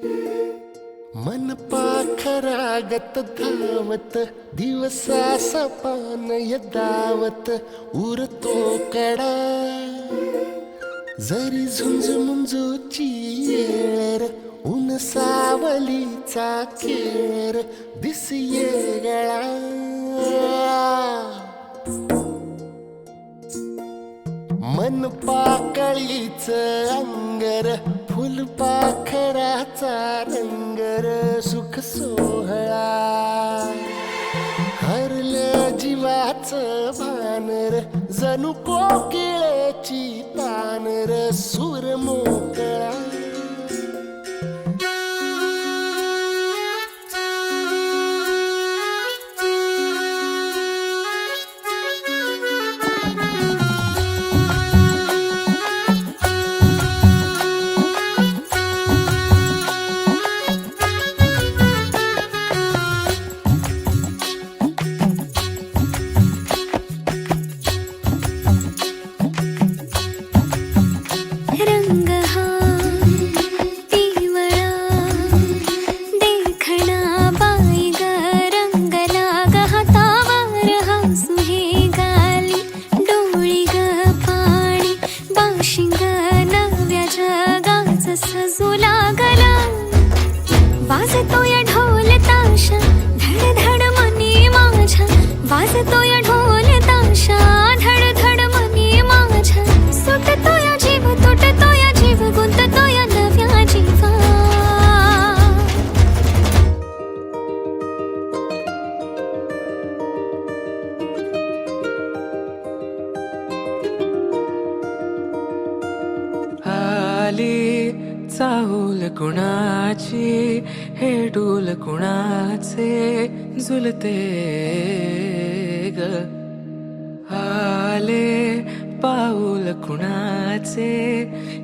मन पाखरागत धावत दिवसा सपान यदावत उरतो कडा जरी झुंज मुंजूची येळ ऊन सावलीचा खेळ दिसिये गळा मन पाकळीच अंगर फुलपाखराचा रंगर सुख सोहळा हरलं जीवाचं भानर जणू कोकिळेची तानर सूर मोकळा वाजतो या ढोल ताशा धड धड मनी माझ्या वाजतो या ढोल ताशा धड धड मनी माझ्या सुटतो या जीव तुटतो या जीव गुंततो या नव्या जीवा आली चाहूल कुणाची हे डोल कुणाचे झुलते ग आले पाऊल कुणाचे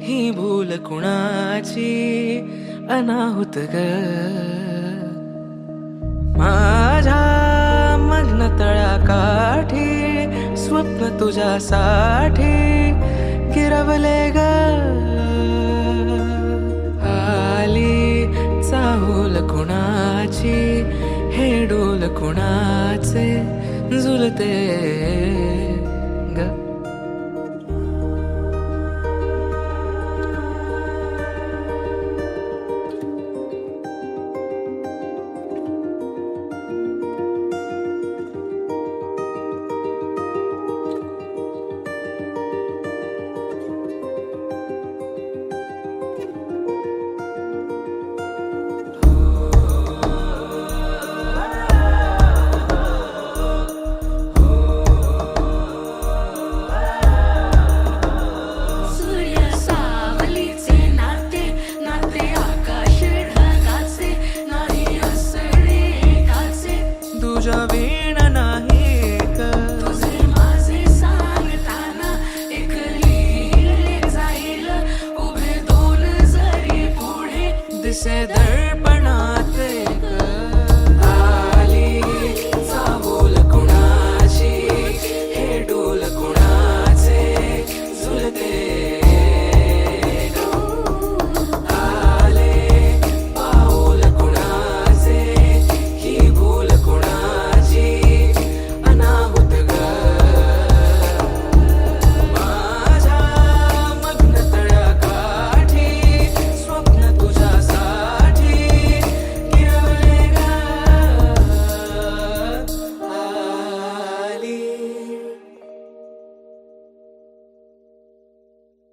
ही भूल कुणाची अनाहुत ग माझ्या मग्न तळाकाठी स्वप्न तुझ्यासाठी गिरवले ग चाहूल कुणाची हे डोल कुणाचे झुलते ग दिसे दर्पणात